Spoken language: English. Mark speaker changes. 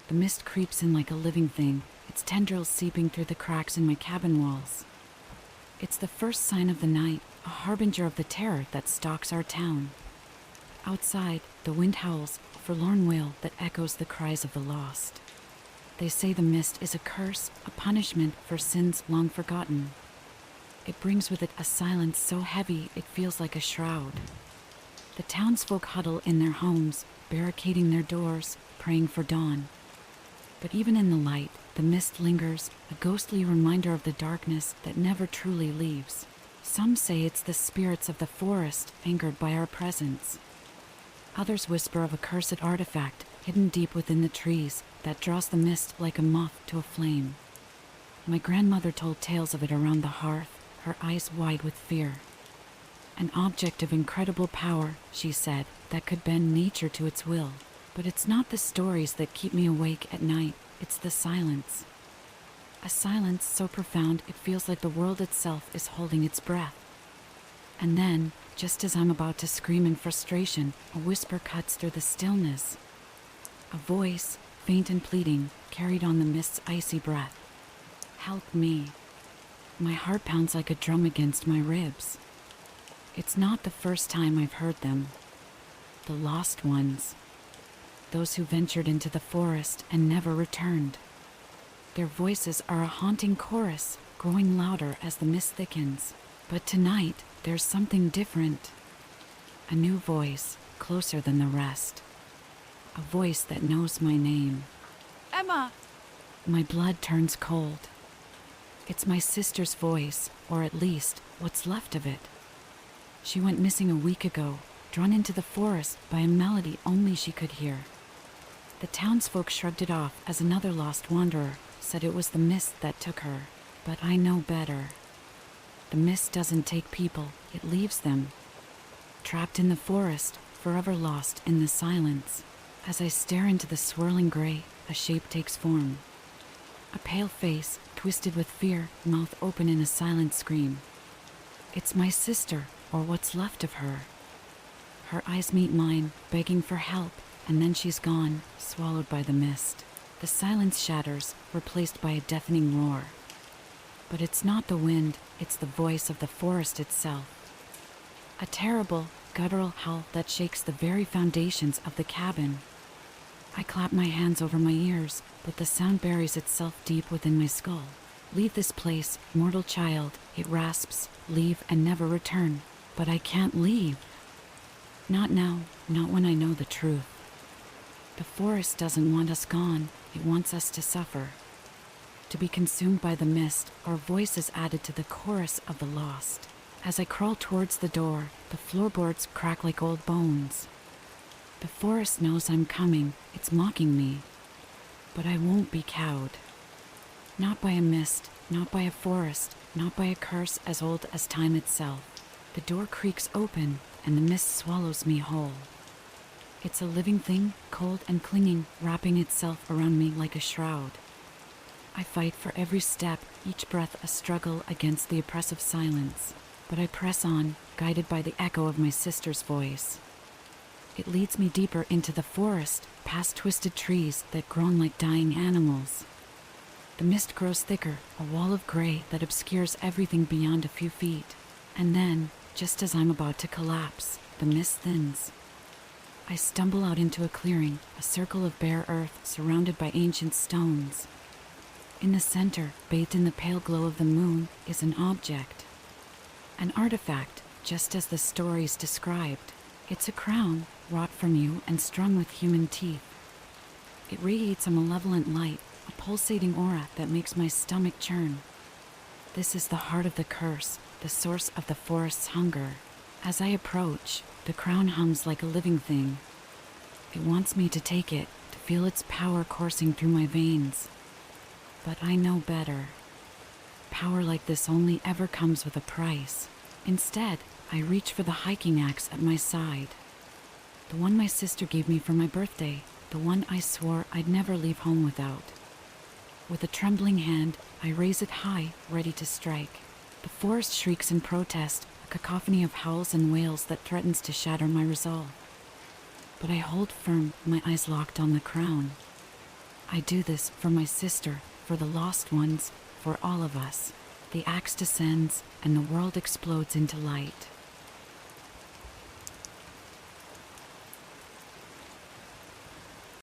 Speaker 1: The mist creeps in like a living thing, its tendrils seeping through the cracks in my cabin walls. It's the first sign of the night, a harbinger of the terror that stalks our town. Outside, the wind howls, a forlorn wail that echoes the cries of the lost. They say the mist is a curse, a punishment for sins long forgotten. It brings with it a silence so heavy it feels like a shroud. The townsfolk huddle in their homes, barricading their doors, praying for dawn. But even in the light, the mist lingers, a ghostly reminder of the darkness that never truly leaves. Some say it's the spirits of the forest, angered by our presence. Others whisper of a cursed artifact, hidden deep within the trees, that draws the mist like a moth to a flame. My grandmother told tales of it around the hearth, her eyes wide with fear. An object of incredible power, she said, that could bend nature to its will. But it's not the stories that keep me awake at night, it's the silence. A silence so profound it feels like the world itself is holding its breath. And then, just as I'm about to scream in frustration, a whisper cuts through the stillness. A voice, faint and pleading, carried on the mist's icy breath. Help me. My heart pounds like a drum against my ribs. It's not the first time I've heard them. The lost ones. Those who ventured into the forest and never returned. Their voices are a haunting chorus, growing louder as the mist thickens. But tonight, there's something different. A new voice, closer than the rest. A voice that knows my name.
Speaker 2: Emma!
Speaker 1: My blood turns cold. It's my sister's voice, or at least, what's left of it. She went missing a week ago, drawn into the forest by a melody only she could hear. The townsfolk shrugged it off as another lost wanderer, said it was the mist that took her. But I know better. The mist doesn't take people, it leaves them. Trapped in the forest, forever lost in the silence. As I stare into the swirling gray, a shape takes form. A pale face, twisted with fear, mouth open in a silent scream. It's my sister, or what's left of her. Her eyes meet mine, begging for help, and then she's gone, swallowed by the mist. The silence shatters, replaced by a deafening roar. But it's not the wind, it's the voice of the forest itself. A terrible, guttural howl that shakes the very foundations of the cabin. I clap my hands over my ears, but the sound buries itself deep within my skull. Leave this place, mortal child, it rasps, leave and never return. But I can't leave. Not now, not when I know the truth. The forest doesn't want us gone, it wants us to suffer. To be consumed by the mist, our voices added to the chorus of the lost. As I crawl towards the door, the floorboards crack like old bones. The forest knows I'm coming, it's mocking me. But I won't be cowed. Not by a mist, not by a forest, not by a curse as old as time itself. The door creaks open, and the mist swallows me whole. It's a living thing, cold and clinging, wrapping itself around me like a shroud. I fight for every step, each breath a struggle against the oppressive silence. But I press on, guided by the echo of my sister's voice. It leads me deeper into the forest, past twisted trees that groan like dying animals. The mist grows thicker, a wall of gray that obscures everything beyond a few feet. And then, just as I'm about to collapse, the mist thins. I stumble out into a clearing, a circle of bare earth surrounded by ancient stones. In the center, bathed in the pale glow of the moon, is an object. An artifact, just as the stories described. It's a crown, wrought from yew and strung with human teeth. It radiates a malevolent light, a pulsating aura that makes my stomach churn. This is the heart of the curse, the source of the forest's hunger. As I approach, the crown hums like a living thing. It wants me to take it, to feel its power coursing through my veins. But I know better. Power like this only ever comes with a price. Instead, I reach for the hiking axe at my side. The one my sister gave me for my birthday, the one I swore I'd never leave home without. With a trembling hand, I raise it high, ready to strike. The forest shrieks in protest, a cacophony of howls and wails that threatens to shatter my resolve. But I hold firm, my eyes locked on the crown. I do this for my sister, for the lost ones, for all of us. The axe descends, and the world explodes into light.